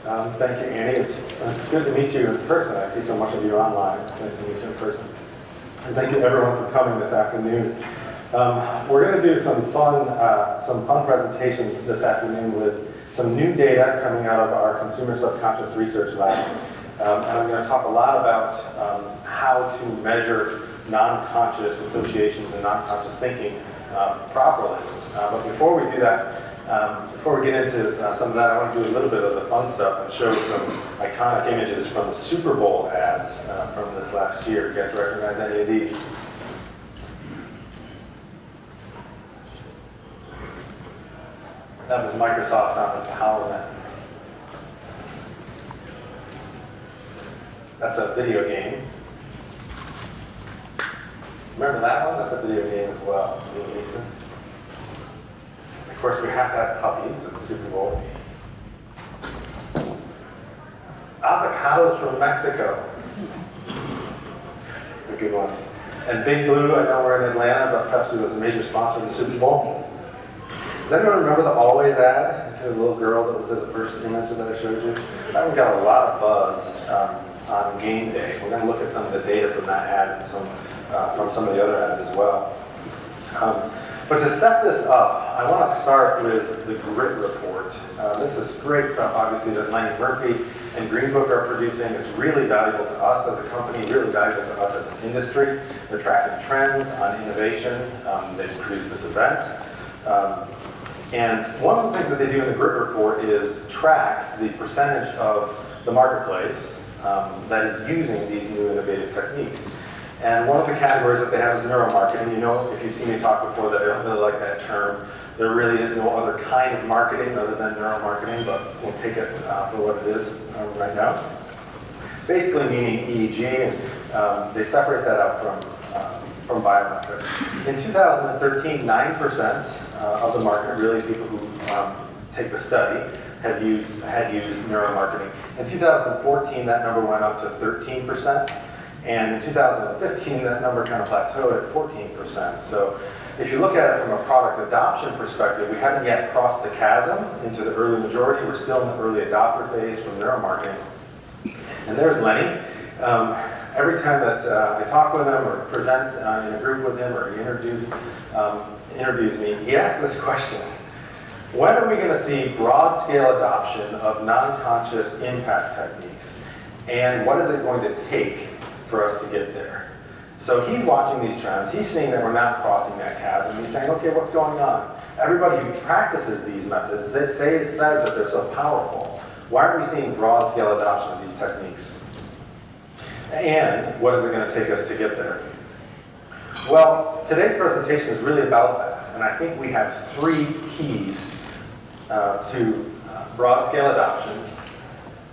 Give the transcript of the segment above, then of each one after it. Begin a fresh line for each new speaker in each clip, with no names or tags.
Thank you, Annie. It's good to meet you in person. I see so much of you online. It's nice to meet you in person. And thank you everyone for coming this afternoon. We're going to do some fun presentations this afternoon with some new data coming out of our Consumer Subconscious Research Lab. And I'm going to talk a lot about how to measure non-conscious associations and non-conscious thinking properly. But before we do that, before we get into some of that, I want to do a little bit of the fun stuff and show some iconic images from the Super Bowl ads from this last year. You guys recognize any of these? That was Microsoft on empowerment. That's a video game. Remember that one? That's a video game as well. Really decent. Of course, we have to have puppies at the Super Bowl. Avocados from Mexico. It's a good one. And Big Blue, I know we're in Atlanta, but Pepsi was a major sponsor of the Super Bowl. Does anyone remember the Always ad? You see the little girl that was at the first image that I showed you? That one got a lot of buzz on game day. We're going to look at some of the data from that ad and from some of the other ads as well. But to set this up, I want to start with the GRIT report. This is great stuff, obviously, that Lenny Murphy and Green Book are producing. It's really valuable to us as a company, really valuable to us as an industry. They're tracking trends on innovation. They've produced this event. And one of the things that they do in the GRIT report is track the percentage of the marketplace that is using these new innovative techniques. And one of the categories that they have is neuromarketing. You know, if you've seen me talk before, that I don't really like that term. There really is no other kind of marketing other than neuromarketing, but we'll take it for what it is right now. Basically meaning EEG, and they separate that out from biometrics. In 2013, 9% of the market, really people who take the study, had used neuromarketing. In 2014, that number went up to 13%. And in 2015, that number kind of plateaued at 14%. So if you look at it from a product adoption perspective, we haven't yet crossed the chasm into the early majority. We're still in the early adopter phase from neuromarketing. And there's Lenny. Every time that I talk with him or present in a group with him or he interviews me, he asks this question: when are we going to see broad-scale adoption of non-conscious impact techniques? And what is it going to take for us to get there? So he's watching these trends. He's seeing that we're not crossing that chasm. He's saying, okay, what's going on? Everybody who practices these methods says that they're so powerful. Why aren't we seeing broad-scale adoption of these techniques? And what is it going to take us to get there? Well, today's presentation is really about that. And I think we have three keys to broad-scale adoption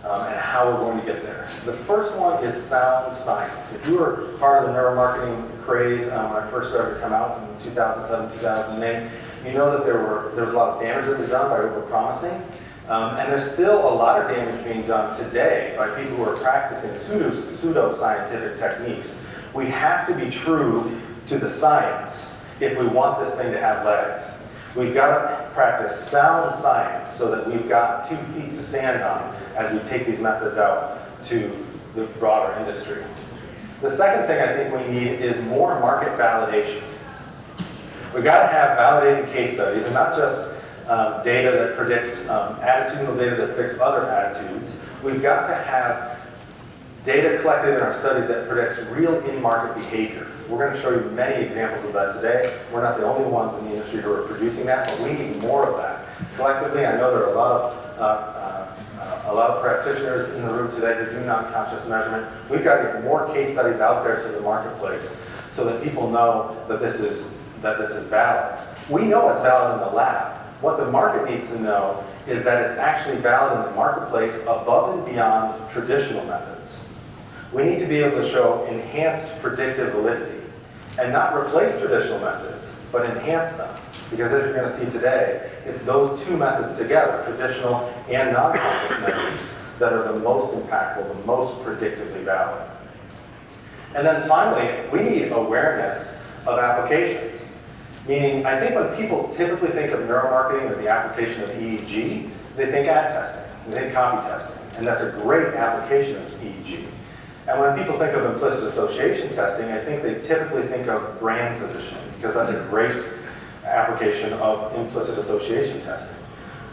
and how we're going to get there. The first one is sound science. If you were part of the neuromarketing craze when I first started to come out in 2007, 2008, you know that there was a lot of damage that was done by overpromising. And there's still a lot of damage being done today by people who are practicing pseudo-scientific techniques. We have to be true to the science if we want this thing to have legs. We've got to practice sound science so that we've got 2 feet to stand on as we take these methods out to the broader industry. The second thing I think we need is more market validation. We've got to have validated case studies, and not just data that predicts, attitudinal data that predicts other attitudes. We've got to have data collected in our studies that predicts real in-market behavior. We're going to show you many examples of that today. We're not the only ones in the industry who are producing that, but we need more of that. Collectively, I know there are a lot of practitioners in the room today who do non-conscious measurement. We've got to get more case studies out there to the marketplace so that people know that this is valid. We know it's valid in the lab. What the market needs to know is that it's actually valid in the marketplace above and beyond traditional methods. We need to be able to show enhanced predictive validity and not replace traditional methods, but enhance them. Because as you're going to see today, it's those two methods together, traditional and non-conscious methods, that are the most impactful, the most predictively valid. And then finally, we need awareness of applications. Meaning, I think when people typically think of neuromarketing or the application of EEG, they think ad testing, they think copy testing, and that's a great application of EEG. And when people think of implicit association testing, I think they typically think of brand positioning, because that's a great application of implicit association testing.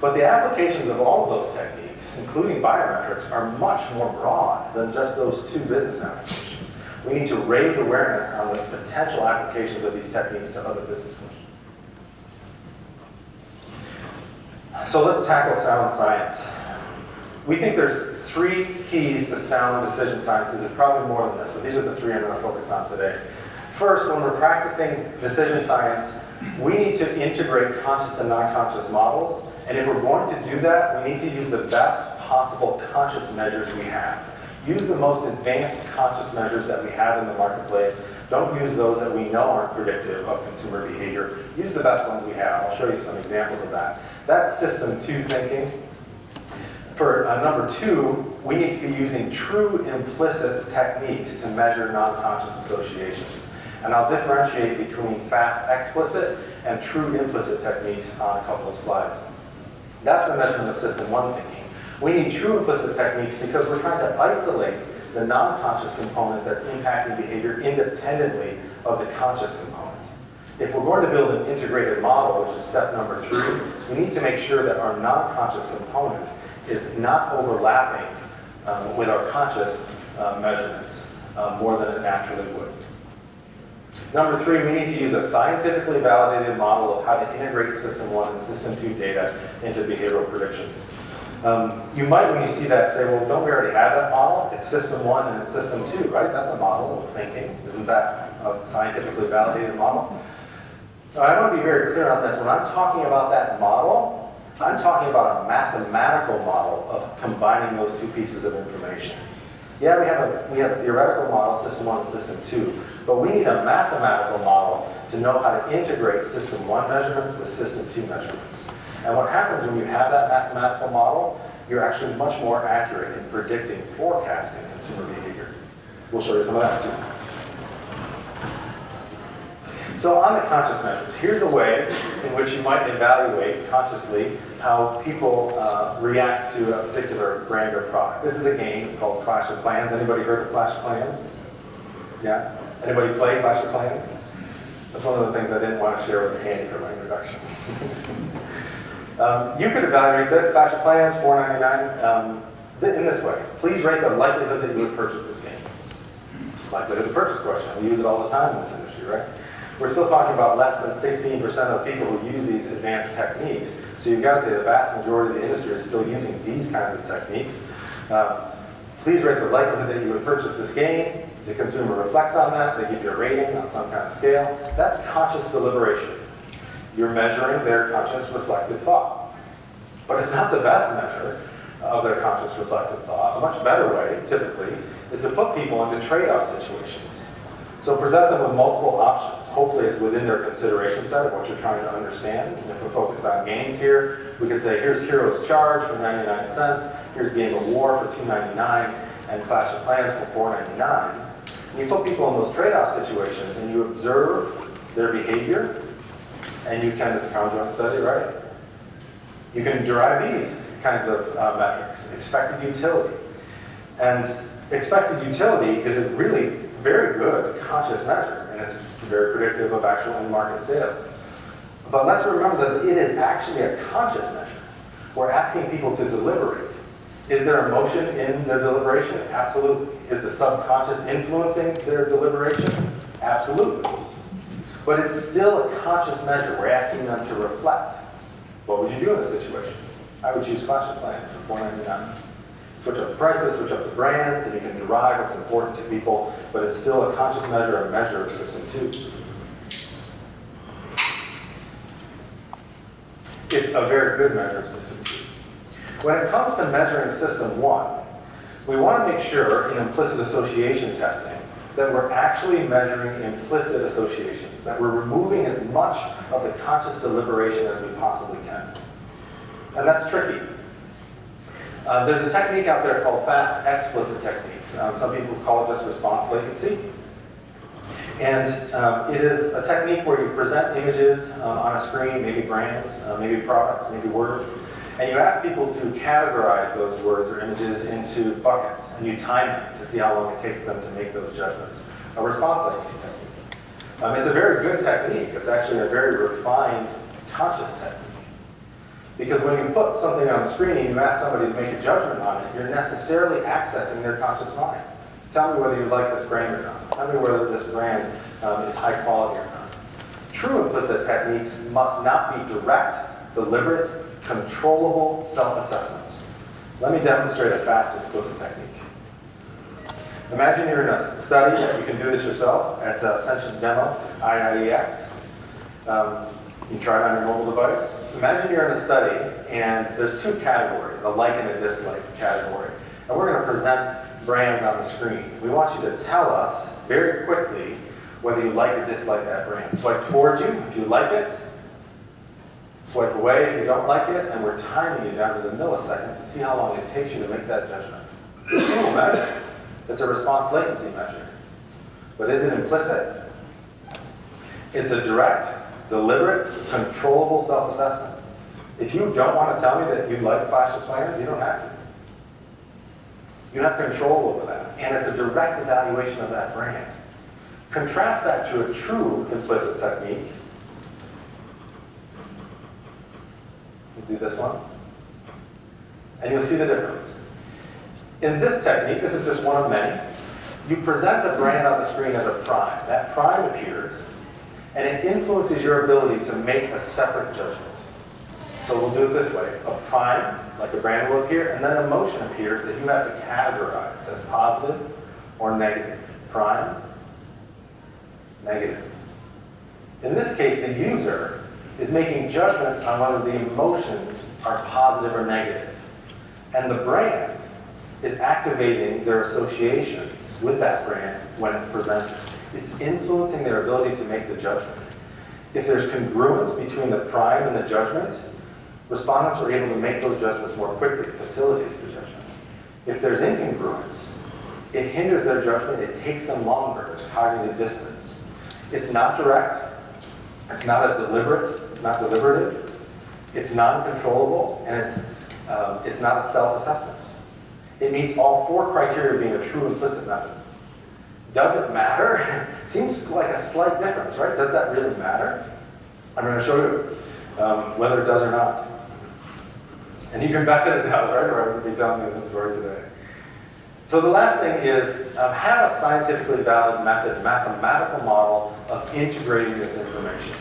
But the applications of all of those techniques, including biometrics, are much more broad than just those two business applications. We need to raise awareness on the potential applications of these techniques to other business questions. So let's tackle sound science. We think there's 3 keys to sound decision science. There's probably more than this, but these are the 3 I'm going to focus on today. First, when we're practicing decision science, we need to integrate conscious and non-conscious models. And if we're going to do that, we need to use the best possible conscious measures we have. Use the most advanced conscious measures that we have in the marketplace. Don't use those that we know aren't predictive of consumer behavior. Use the best ones we have. I'll show you some examples of that. That's system 2 thinking. For number 2, we need to be using true implicit techniques to measure non-conscious associations. And I'll differentiate between fast explicit and true implicit techniques on a couple of slides. That's the measurement of system 1 thinking. We need true implicit techniques because we're trying to isolate the non-conscious component that's impacting behavior independently of the conscious component. If we're going to build an integrated model, which is step number 3, we need to make sure that our non-conscious component is not overlapping with our conscious measurements more than it naturally would. Number 3, we need to use a scientifically validated model of how to integrate System 1 and System 2 data into behavioral predictions. You might, when you see that, say, well, don't we already have that model? It's System 1 and it's System 2, right? That's a model of thinking. Isn't that a scientifically validated model? I want to be very clear on this. When I'm talking about that model, I'm talking about a mathematical model of combining those 2 pieces of information. Yeah, we have a theoretical model, System 1 and System 2, but we need a mathematical model to know how to integrate System 1 measurements with System 2 measurements. And what happens when you have that mathematical model, you're actually much more accurate in predicting, forecasting consumer behavior. We'll show you some of that too. So on the conscious measures, here's a way in which you might evaluate consciously how people react to a particular brand or product. This is a game. It's called Clash of Clans. Anybody heard of Clash of Clans? Yeah? Anybody play Clash of Clans? That's one of the things I didn't want to share with Andy for my introduction. You could evaluate this, Clash of Clans, $4.99, in this way. Please rate the likelihood that you would purchase this game. Likelihood of purchase question. We use it all the time in this industry, right? We're still talking about less than 16% of people who use these advanced techniques. So you've got to say the vast majority of the industry is still using these kinds of techniques. Please rate the likelihood that you would purchase this game. The consumer reflects on that. They give you a rating on some kind of scale. That's conscious deliberation. You're measuring their conscious reflective thought. But it's not the best measure of their conscious reflective thought. A much better way, typically, is to put people into trade-off situations. So present them with multiple options. Hopefully it's within their consideration set of what you're trying to understand. And if we're focused on games here, we could say, here's Hero's Charge for 99 cents, here's Game of War for $2.99, and Clash of Clans for $4.99. And you put people in those trade-off situations and you observe their behavior, and you can, it's a conjoint study, right? You can derive these kinds of metrics, expected utility. And expected utility is a really very good conscious measure, and it's very predictive of actual end-market sales. But let's remember that it is actually a conscious measure. We're asking people to deliberate. Is there emotion in their deliberation? Absolutely. Is the subconscious influencing their deliberation? Absolutely. But it's still a conscious measure. We're asking them to reflect. What would you do in this situation? I would choose Clash of Clans for $4.99. Switch up the prices, switch up the brands, and you can derive what's important to people, but it's still a conscious measure, a measure of System 2. It's a very good measure of System 2. When it comes to measuring System 1, we want to make sure in implicit association testing that we're actually measuring implicit associations, that we're removing as much of the conscious deliberation as we possibly can. And that's tricky. There's a technique out there called fast explicit techniques. Some people call it just response latency. And it is a technique where you present images on a screen, maybe brands, maybe products, maybe words, And you ask people to categorize those words or images into buckets, and you time them to see how long it takes them to make those judgments. A response latency technique. It's a very good technique. It's actually a very refined, conscious technique. Because when you put something on the screen and you ask somebody to make a judgment on it, you're necessarily accessing their conscious mind. Tell me whether you like this brand or not. Tell me whether this brand is high quality or not. True implicit techniques must not be direct, deliberate, controllable self-assessments. Let me demonstrate a fast explicit technique. Imagine you're in a study, you can do this yourself, at Sentient demo, IIeX. You try it on your mobile device. Imagine you're in a study and there's two categories, a like and a dislike category. And we're going to present brands on the screen. We want you to tell us very quickly whether you like or dislike that brand. Swipe towards you if you like it. Swipe away if you don't like it. And we're timing you down to the millisecond to see how long it takes you to make that judgment. It's a simple measure. It's a response latency measure. But is it implicit? It's a direct, deliberate, controllable self-assessment. If you don't want to tell me that you like Clash of Clans, you don't have to. You have control over that. And it's a direct evaluation of that brand. Contrast that to a true implicit technique. We'll do this one. And you'll see the difference. In this technique, this is just one of many, you present a brand on the screen as a prime. That prime appears, and it influences your ability to make a separate judgment. So we'll do it this way. A prime, like a brand, will appear, and then a motion appears that you have to categorize as positive or negative. Prime, negative. In this case, the user is making judgments on whether the emotions are positive or negative. And the brand is activating their associations with that brand when it's presented. It's influencing their ability to make the judgment. If there's congruence between the prime and the judgment, respondents are able to make those judgments more quickly. It facilitates the judgment. If there's incongruence, it hinders their judgment. It takes them longer. There's cognitive dissonance. It's not direct. It's not deliberative. It's non-controllable, and it's not a self-assessment. It meets all four criteria of being a true implicit method. Does it matter? Seems like a slight difference, right? Does that really matter? I'm going to show you whether it does or not. And you can bet that it does, right? Or I wouldn't be telling you this story today. So the last thing is have a scientifically valid method, mathematical model of integrating this information.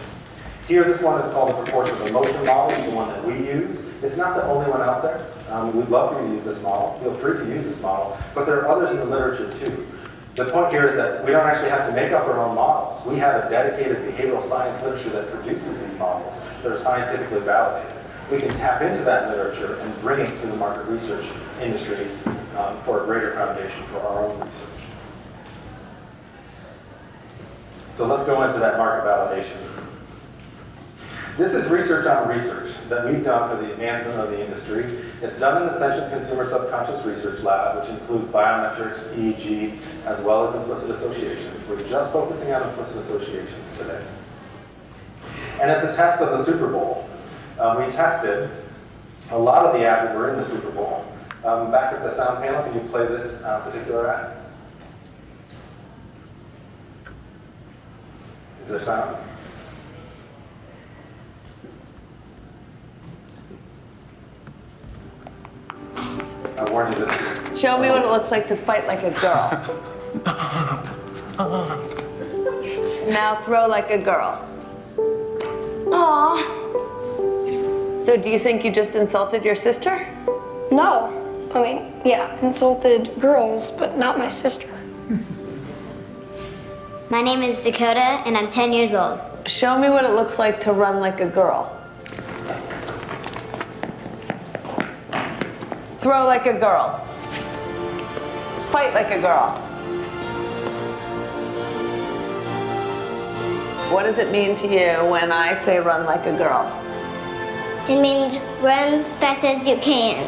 Here, this one is called the proportional emotion model. It's the one that we use. It's not the only one out there. We'd love for you to use this model. Feel free to use this model. But there are others in the literature, too. The point here is that we don't actually have to make up our own models. We have a dedicated behavioral science literature that produces these models that are scientifically validated. We can tap into that literature and bring it to the market research industry for a greater foundation for our own research. So let's go into that market validation. This is research on research that we've done for the advancement of the industry. It's done in the Sentient Consumer Subconscious Research Lab, which includes biometrics, EEG, as well as implicit associations. We're just focusing on implicit associations today. And it's a test of the Super Bowl. We tested a lot of the ads that were in the Super Bowl. Back at the sound panel, can you play this particular ad? Is there sound? I warned you this.
Show me what it looks like to fight like a girl. Now throw like a girl.
Aww.
So do you think you just insulted your sister?
No. I mean, yeah, insulted girls, but not my sister.
My name is Dakota, and I'm 10 years old.
Show me what it looks like to run like a girl. Throw like a girl. Fight like a girl. What does it mean to you when I say run like a girl?
It means run fast as you can.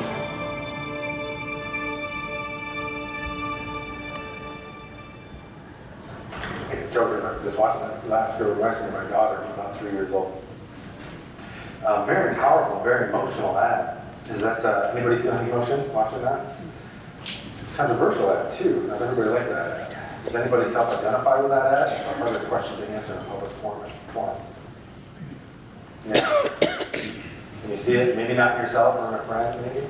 I'm joking, I'm just watching that last girl wrestling my daughter, who's about 3 years old. Very powerful, very emotional ad. Is that, anybody feel any emotion watching that? It's controversial ad too. Not everybody liked that ad. Does anybody self-identify with that ad? It's a harder question to answer in a public forum. Yeah. Can you see it? Maybe not yourself or in a friend, maybe?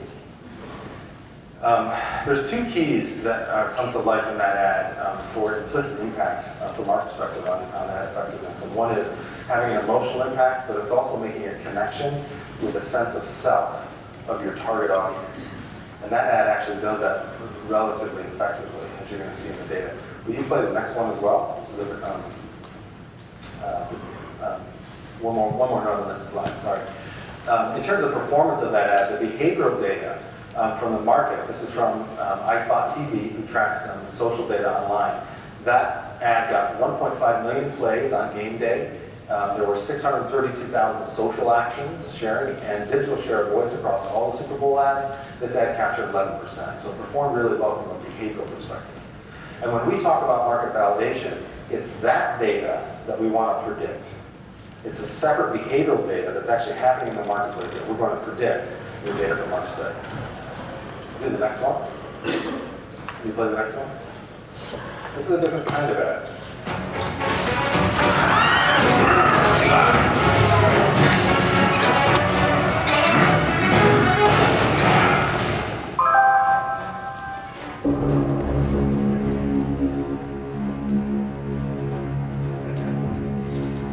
There's two keys that come to life in that ad for implicit impact from our perspective on ad effectiveness. And one is having an emotional impact, but it's also making a connection with a sense of self of your target audience. And that ad actually does that relatively effectively, as you're going to see in the data. Will you play the next one as well? This is one more note on this slide, sorry. In terms of performance of that ad, the behavioral data from the market, this is from iSpot TV, who tracks social data online. That ad got 1.5 million plays on game day. There were 632,000 social actions sharing and digital share of voice across all the Super Bowl ads. This ad captured 11%, so it performed really well from a behavioral perspective. And when we talk about market validation, it's that data that we want to predict. It's a separate behavioral data that's actually happening in the marketplace that we're going to predict in the data from our study. Do the next one. Can you play the next one? This is a different kind of ad.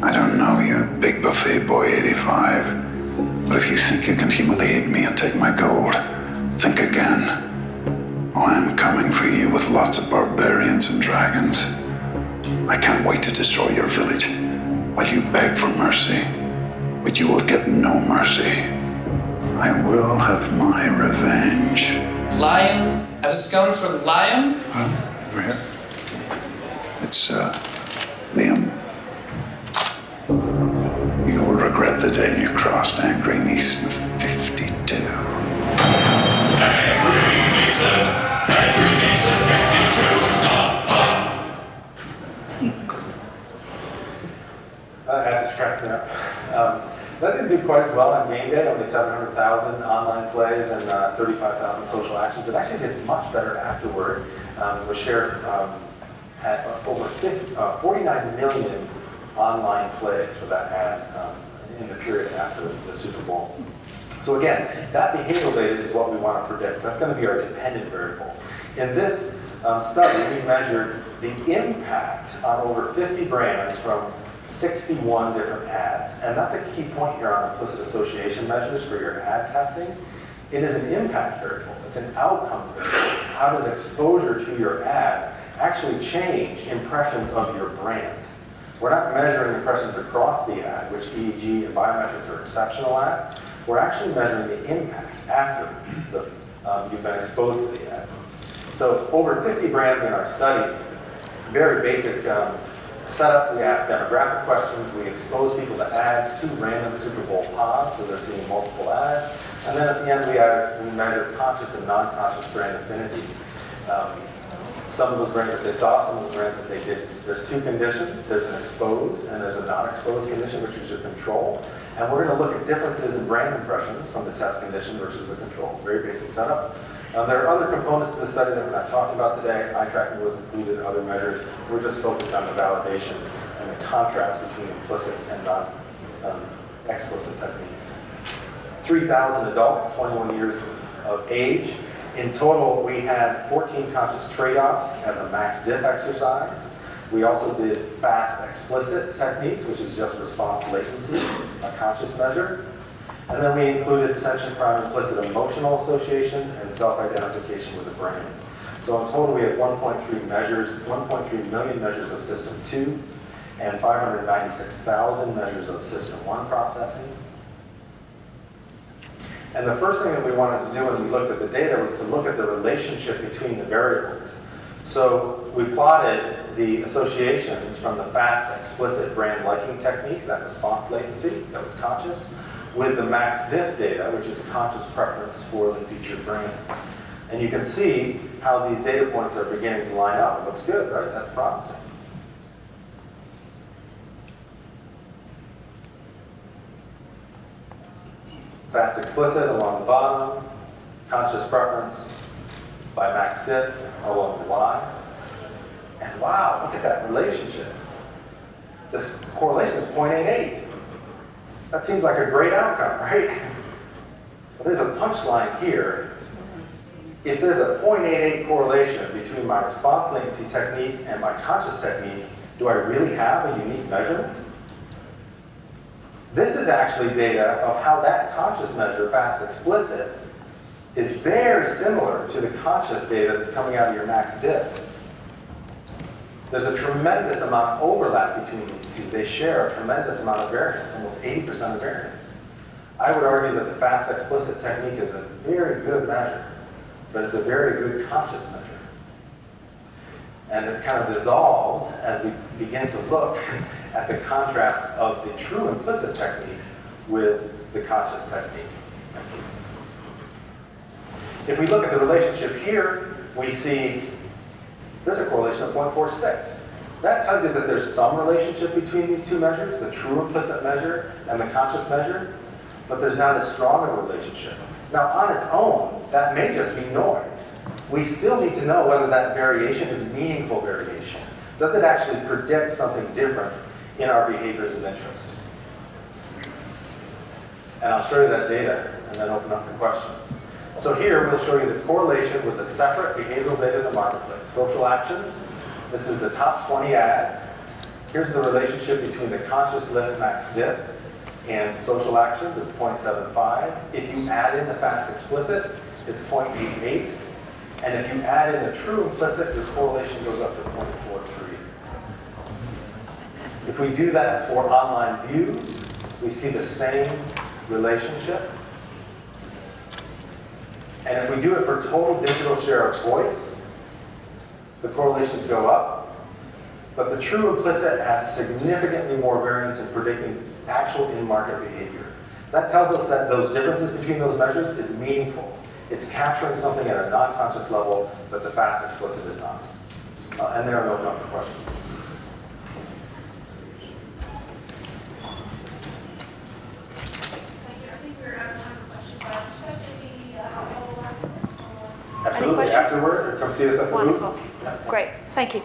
I don't know you, Big Buffet Boy 85, but if you think you can humiliate me and take my gold, think again. Oh, I'm coming for you with lots of barbarians and dragons. I can't wait to destroy your village while you beg for mercy, but you will get no mercy. I will have my revenge.
Lion? Have a scone for lion?
Over here. It's, Liam. You will regret the day you crossed Angry Neeson 52.
Angry Neeson 52.
Ad just cracks me up. That didn't do quite as well on game day, only 700,000 online plays and 35,000 social actions. It actually did much better afterward. It was shared at over 49 million online plays for that ad in the period after the Super Bowl. So again, that behavioral data is what we want to predict. That's going to be our dependent variable. In this study, we measured the impact on over 50 brands from 61 different ads. And that's a key point here on implicit association measures for your ad testing. It is an impact variable. It's an outcome variable. How does exposure to your ad actually change impressions of your brand? We're not measuring impressions across the ad, which EEG and biometrics are exceptional at. We're actually measuring the impact after you've been exposed to the ad. So over 50 brands in our study, very basic setup. We ask demographic questions. We expose people to ads, 2 random Super Bowl pods, so they're seeing multiple ads. And then at the end, we measure conscious and non-conscious brand affinity. Some of those brands that they saw, some of the brands that they didn't. There's 2 conditions. There's an exposed and there's a non-exposed condition, which is your control. And we're going to look at differences in brand impressions from the test condition versus the control. Very basic setup. There are other components to the study that we're not talking about today. Eye tracking was included, other measures. We're just focused on the validation and the contrast between implicit and non-explicit techniques. 3,000 adults, 21 years of age. In total, we had 14 conscious trade-offs as a max diff exercise. We also did fast explicit techniques, which is just response latency, a conscious measure. And then we included sentient prime implicit emotional associations and self-identification with the brand. So in total, we have 1.3 million measures of System 2 and 596,000 measures of System 1 processing. And the first thing that we wanted to do when we looked at the data was to look at the relationship between the variables. So we plotted the associations from the fast explicit brand liking technique, that response latency, that was conscious, with the max diff data, which is conscious preference for the featured brands. And you can see how these data points are beginning to line up. It looks good, right? That's promising. Fast explicit along the bottom, conscious preference by max dip along the Y. And wow, look at that relationship. This correlation is 0.88. That seems like a great outcome, right? But there's a punchline here. If there's a 0.88 correlation between my response latency technique and my conscious technique, do I really have a unique measurement? This is actually data of how that conscious measure, fast explicit, is very similar to the conscious data that's coming out of your max dips. There's a tremendous amount of overlap between these two. They share a tremendous amount of variance, almost 80% of variance. I would argue that the fast explicit technique is a very good measure, but it's a very good conscious measure. And it kind of dissolves as we begin to look at the contrast of the true implicit technique with the conscious technique. If we look at the relationship here, we see there's a correlation of 0.46. That tells you that there's some relationship between these two measures, the true implicit measure and the conscious measure, but there's not as strong a relationship. Now, on its own, that may just be noise. We still need to know whether that variation is meaningful variation. Does it actually predict something different in our behaviors of interest? And I'll show you that data and then open up for questions. So here we'll show you the correlation with the separate behavioral data in the marketplace. Social actions, this is the top 20 ads. Here's the relationship between the conscious lit max dip and social actions, it's 0.75. If you add in the fast explicit, it's 0.88. And if you add in the true implicit, your correlation goes up to 0.43. If we do that for online views, we see the same relationship. And if we do it for total digital share of voice, the correlations go up. But the true implicit has significantly more variance in predicting actual in-market behavior. That tells us that those differences between those measures is meaningful. It's capturing something at a non-conscious level that the fast explicit is not. And there are no other questions. Absolutely.
questions?
Afterward, come see us at the booth.
Wonderful. Great. Thank you.